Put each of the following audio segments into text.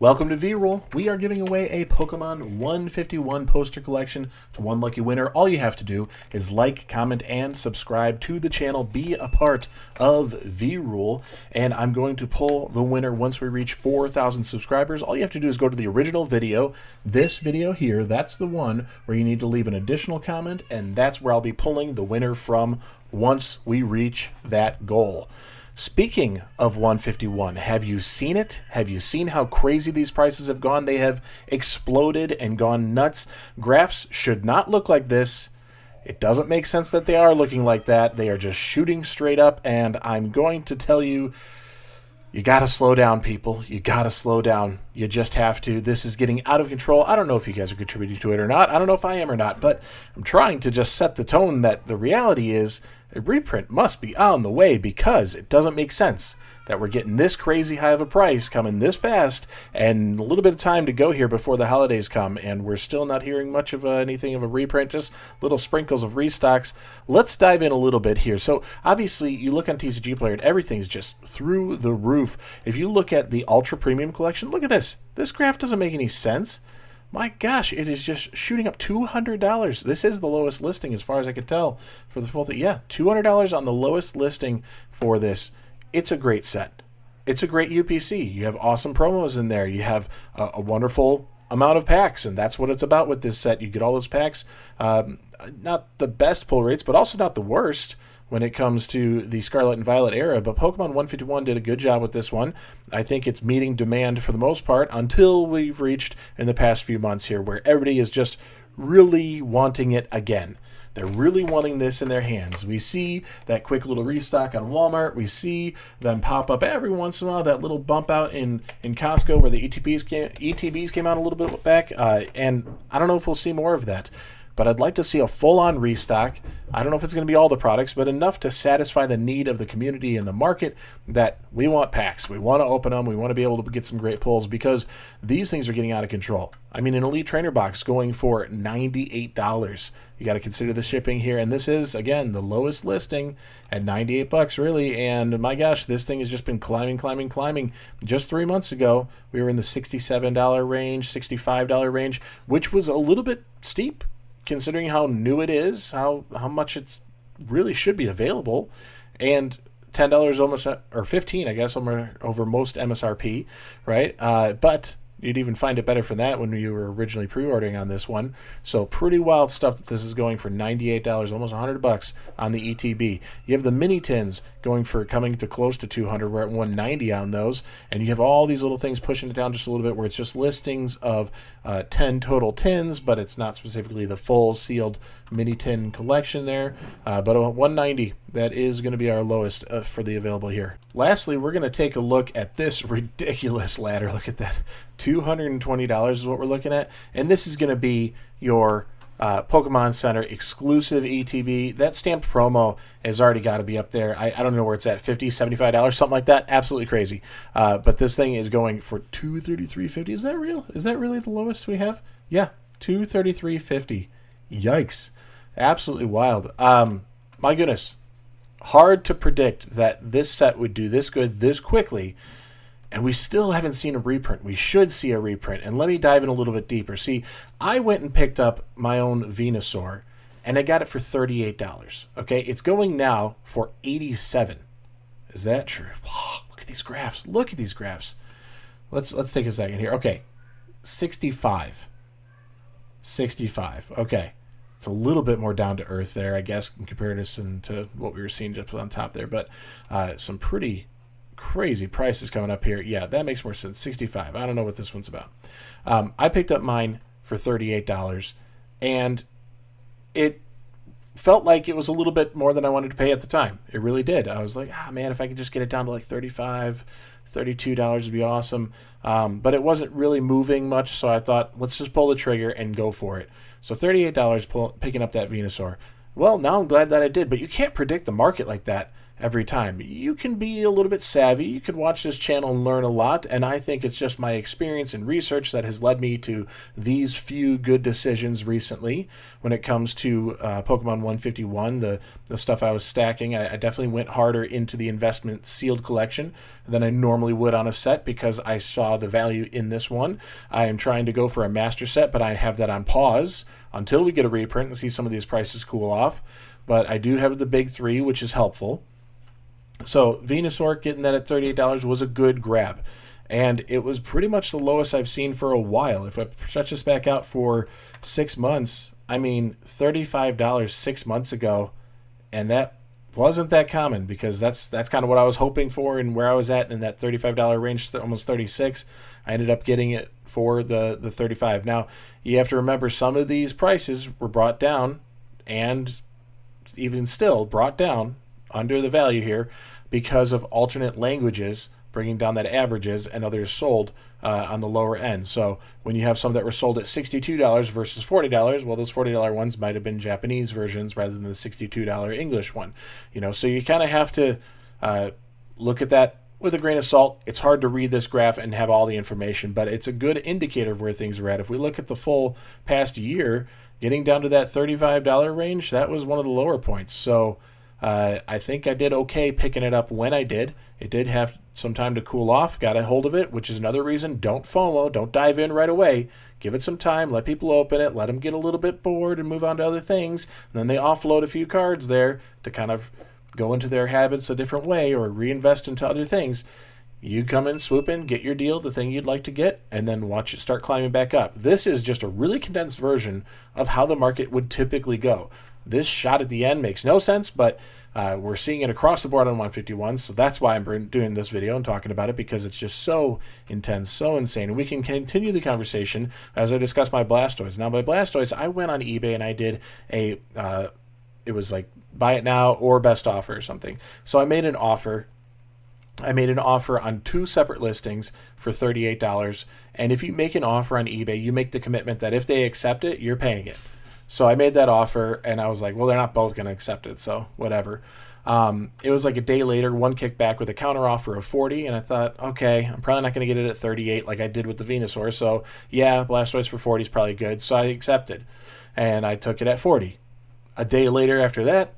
Welcome to V-Roll. We are giving away a Pokemon 151 poster collection to one lucky winner. All you have to do is like, comment, and subscribe to the channel. Be a part of V-Roll. And I'm going to pull the winner once we reach 4,000 subscribers. All you have to do is go to the original video. This video here, that's the one where you need to leave an additional comment, and that's where I'll be pulling the winner from once we reach that goal. Speaking of 151, have you seen it? Have you seen how crazy these prices have gone? They have exploded and gone nuts. Graphs should not look like this. It doesn't make sense that they are looking like that. They are just shooting straight up, and I'm going to tell you, you gotta slow down, people. You gotta slow down. You just have to. This is getting out of control. I don't know if you guys are contributing to it or not. I don't know if I am or not, but I'm trying to just set the tone that the reality is a reprint must be on the way, because it doesn't make sense that we're getting this crazy high of a price coming this fast and a little bit of time to go here before the holidays come, and we're still not hearing much of anything of a reprint, just little sprinkles of restocks. Let's dive in a little bit here. So obviously you look on TCG Player and everything's just through the roof. If you look at the Ultra Premium Collection, look at this. This graph doesn't make any sense. My gosh, it is just shooting up $200. This is the lowest listing as far as I could tell for the full thing. Yeah, $200 on the lowest listing for this. It's a great set. It's a great UPC. You have awesome promos in there. You have a wonderful amount of packs, and that's what it's about with this set. You get all those packs. Not the best pull rates, but also not the worst when it comes to the Scarlet and Violet era, but Pokemon 151 did a good job with this one. I think it's meeting demand for the most part until we've reached in the past few months here where everybody is just really wanting it again. They're really wanting this in their hands. We see that quick little restock on Walmart. We see them pop up every once in a while, that little bump out in Costco where the ETBs came out a little bit back, and I don't know if we'll see more of that. But I'd like to see a full-on restock. I don't know if it's going to be all the products, but enough to satisfy the need of the community and the market that we want packs. We want to open them. We want to be able to get some great pulls because these things are getting out of control. I mean, an Elite Trainer box going for $98. You got to consider the shipping here. And this is, again, the lowest listing at $98 really. And my gosh, this thing has just been climbing. Just 3 months ago, we were in the $67 range, $65 range, which was a little bit steep, considering how new it is, how much it's really should be available, and $10 almost, or $15, I guess, over most MSRP, right? But you'd even find it better for that when you were originally pre-ordering on this one. So pretty wild stuff that this is going for $98, almost $100 on the ETB. You have the mini tins coming to close to $200. We're at $190 on those, and you have all these little things pushing it down just a little bit where it's just listings of 10 total tins, but it's not specifically the full sealed mini tin collection there. But $190, that is going to be our lowest for the available here. Lastly, we're going to take a look at this ridiculous ladder. Look at that. $220 is what we're looking at, and this is going to be your Pokemon Center exclusive ETB. That stamped promo has already got to be up there. I don't know where it's at, $50, $75, something like that. Absolutely crazy. But this thing is going for $233.50. Is that real? Is that really the lowest we have? Yeah, $233.50. Yikes. Absolutely wild. My goodness. Hard to predict that this set would do this good this quickly, and we still haven't seen a reprint. We should see a reprint, and let me dive in a little bit deeper. See, I went and picked up my own Venusaur, and I got it for $38. Okay, it's going now for $87. Is that true? Wow, look at these graphs. Look at these graphs. Let's take a second here. Okay, 65. Okay. It's a little bit more down to earth there, I guess, in comparison to what we were seeing just on top there. But some pretty crazy prices coming up here. Yeah, that makes more sense. 65. I don't know what this one's about. I picked up mine for $38, and it felt like it was a little bit more than I wanted to pay at the time. It really did. I was like, man, if I could just get it down to like $35, $32 would be awesome. But it wasn't really moving much, so I thought, let's just pull the trigger and go for it. So $38 picking up that Venusaur. Well, now I'm glad that I did, but you can't predict the market like that every time. You can be a little bit savvy. You could watch this channel and learn a lot, and I think it's just my experience and research that has led me to these few good decisions recently when it comes to Pokemon 151, the stuff I was stacking. I definitely went harder into the investment sealed collection than I normally would on a set because I saw the value in this one. I am trying to go for a master set, but I have that on pause until we get a reprint and see some of these prices cool off. But I do have the big three, which is helpful. So Venusaur, getting that at $38 was a good grab. And it was pretty much the lowest I've seen for a while. If I stretch this back out for 6 months, I mean, $35 6 months ago, and that wasn't that common because that's kind of what I was hoping for and where I was at in that $35 range, almost $36. I ended up getting it for the $35. Now, you have to remember some of these prices were brought down and even still brought down under the value here because of alternate languages bringing down that averages and others sold on the lower end. So when you have some that were sold at $62 versus $40, well, those $40 ones might have been Japanese versions rather than the $62 English one. You know, so you kind of have to look at that with a grain of salt. It's hard to read this graph and have all the information, but it's a good indicator of where things are at. If we look at the full past year, getting down to that $35 range, that was one of the lower points. So I think I did okay picking it up when I did. It did have some time to cool off, got a hold of it, which is another reason don't FOMO, don't dive in right away. Give it some time, let people open it, let them get a little bit bored and move on to other things. And then they offload a few cards there to kind of go into their habits a different way or reinvest into other things. You come in, swoop in, get your deal, the thing you'd like to get, and then watch it start climbing back up. This is just a really condensed version of how the market would typically go. This shot at the end makes no sense, but we're seeing it across the board on 151, so that's why I'm doing this video and talking about it, because it's just so intense, so insane. And we can continue the conversation as I discuss my Blastoise. Now, my Blastoise, I went on eBay and I did a, it was like buy it now or best offer or something. So I made an offer. I made an offer on 2 separate listings for $38. And if you make an offer on eBay, you make the commitment that if they accept it, you're paying it. So I made that offer, and I was like, well, they're not both going to accept it, so whatever. It was like a day later, one kicked back with a counter offer of $40, and I thought, okay, I'm probably not going to get it at $38 like I did with the Venusaur, so yeah, Blastoise for $40 is probably good, so I accepted, and I took it at $40. A day later after that,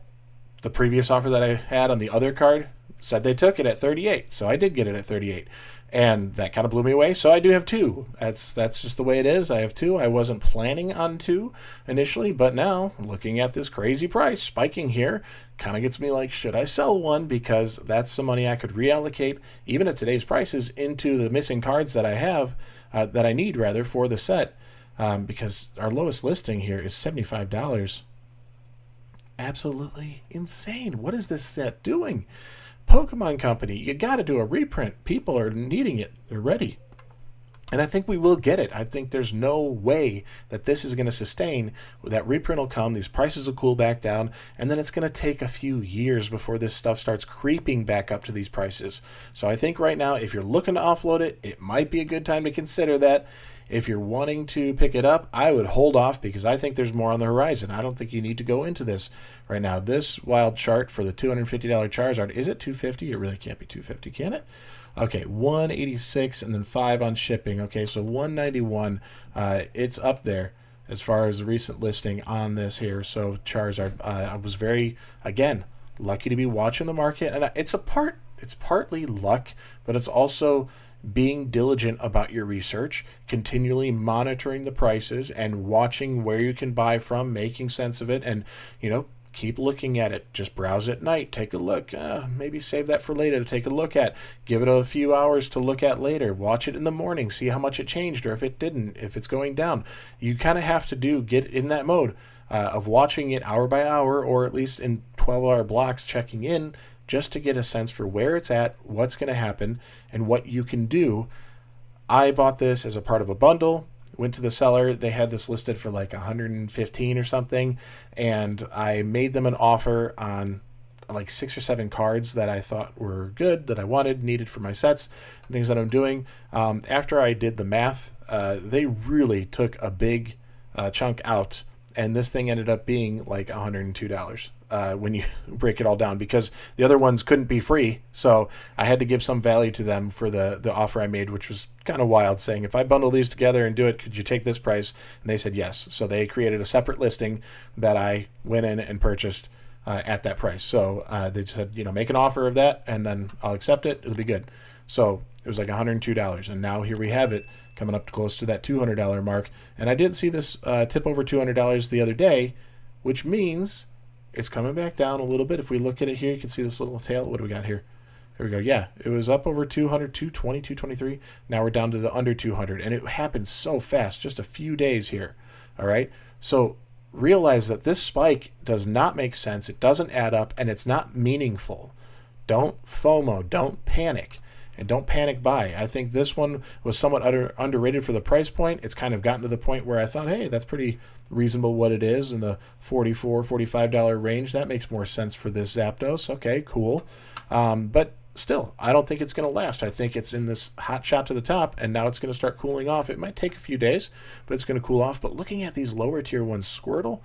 the previous offer that I had on the other card said they took it at $38, so I did get it at $38. And that kind of blew me away. So I do have 2. That's just the way it is. I have 2. I wasn't planning on 2 initially, but now looking at this crazy price spiking here kind of gets me like, should I sell one? Because that's some money I could reallocate, even at today's prices, into the missing cards that I have, that I need rather for the set. Because our lowest listing here is $75. Absolutely insane. What is this set doing? Pokemon Company, you got to do a reprint. People are needing it. They're ready. And I think we will get it. I think there's no way that this is going to sustain. That reprint will come, these prices will cool back down, and then it's going to take a few years before this stuff starts creeping back up to these prices. So I think right now, if you're looking to offload it, it might be a good time to consider that. If you're wanting to pick it up, I would hold off because I think there's more on the horizon. I don't think you need to go into this right now. This wild chart for the $250 Charizard, is it $250? It really can't be $250, can it? Okay, $186 and then $5 on shipping. Okay, so $191. It's up there as far as the recent listing on this here. So Charizard, I was very, again, lucky to be watching the market, and it's partly luck, but it's also being diligent about your research, continually monitoring the prices and watching where you can buy from, making sense of it, and, you know, keep looking at it. Just browse at night, take a look, maybe save that for later to take a look at, give it a few hours to look at later, watch it in the morning, see how much it changed or if it didn't, if it's going down. You kind of have to get in that mode of watching it hour by hour, or at least in 12-hour blocks, checking in, just to get a sense for where it's at, what's going to happen, and what you can do. I bought this as a part of a bundle, went to the seller, they had this listed for like $115 or something, and I made them an offer on like 6 or 7 cards that I thought were good, that I wanted, needed for my sets, things that I'm doing. After I did the math, they really took a big chunk out, and this thing ended up being like $102. when you break it all down, because the other ones couldn't be free. So I had to give some value to them for the offer I made, which was kind of wild, saying, if I bundle these together and do it, could you take this price? And they said yes. So they created a separate listing that I went in and purchased at that price. So they said, make an offer of that, and then I'll accept it. It'll be good. So it was like $102. And now here we have it coming up close to that $200 mark. And I did see this tip over $200 the other day, which means it's coming back down a little bit. If we look at it here, you can see this little tail. What do we got here? There we go. Yeah, it was up over 200, 220, 223. Now we're down to the under 200. And it happened so fast, just a few days here. All right. So realize that this spike does not make sense. It doesn't add up, and it's not meaningful. Don't FOMO. Don't panic. And don't panic buy. I think this one was somewhat underrated for the price point. It's kind of gotten to the point where I thought, hey, that's pretty reasonable what it is in the $44, $45 range. That makes more sense for this Zapdos. Okay, cool. But still, I don't think it's going to last. I think it's in this hot shot to the top, and now it's going to start cooling off. It might take a few days, but it's going to cool off. But looking at these lower tier ones, Squirtle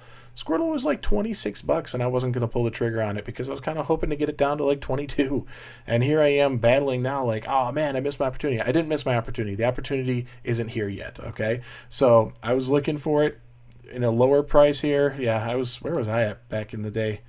was like $26, and I wasn't going to pull the trigger on it because I was kind of hoping to get it down to like 22. And here I am battling now like, oh man, I missed my opportunity. I didn't miss my opportunity. The opportunity isn't here yet, okay? So I was looking for it in a lower price here. Yeah, where was I at back in the day?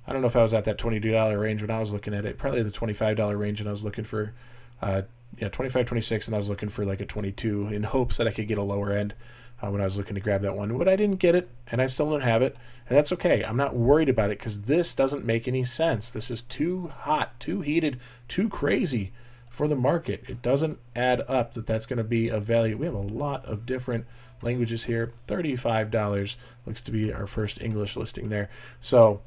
I don't know if I was at that $22 range when I was looking at it. Probably the $25 range, and I was looking for, 25, 26, and I was looking for like a 22 in hopes that I could get a lower end when I was looking to grab that one. But I didn't get it, and I still don't have it, and that's okay. I'm not worried about it because this doesn't make any sense. This is too hot, too heated, too crazy for the market. It doesn't add up that's going to be of value. We have a lot of different languages here. $35 looks to be our first English listing there. So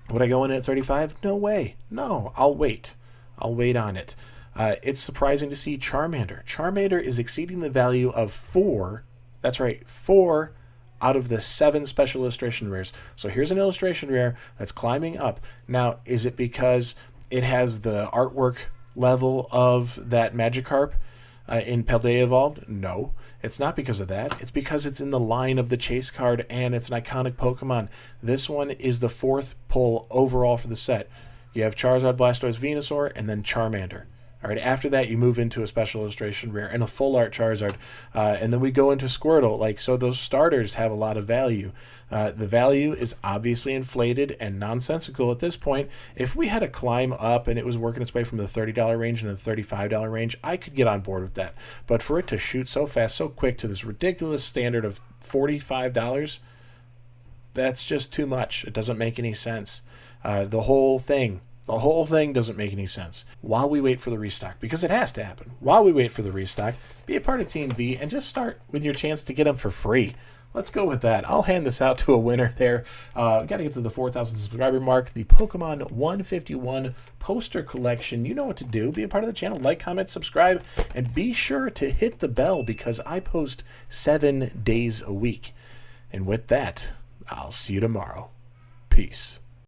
would I go in at 35? No way. No, I'll wait. I'll wait on it. It's surprising to see Charmander. Charmander is exceeding the value of 4. That's right, 4 out of the 7 special illustration rares. So here's an illustration rare that's climbing up. Now, is it because it has the artwork level of that Magikarp in Paldea Evolved? No, it's not because of that. It's because it's in the line of the chase card, and it's an iconic Pokemon. This one is the 4th pull overall for the set. You have Charizard, Blastoise, Venusaur, and then Charmander. All right, after that, you move into a special illustration rare and a full art Charizard. And then we go into Squirtle. So those starters have a lot of value. The value is obviously inflated and nonsensical at this point. If we had a climb up and it was working its way from the $30 range and the $35 range, I could get on board with that. But for it to shoot so fast, so quick to this ridiculous standard of $45, that's just too much. It doesn't make any sense. The whole thing doesn't make any sense. While we wait for the restock, because it has to happen, while we wait for the restock, be a part of Team V and just start with your chance to get them for free. Let's go with that. I'll hand this out to a winner there. Got to get to the 4,000 subscriber mark. The Pokemon 151 poster collection. You know what to do. Be a part of the channel. Like, comment, subscribe, and be sure to hit the bell because I post 7 days a week. And with that, I'll see you tomorrow. Peace.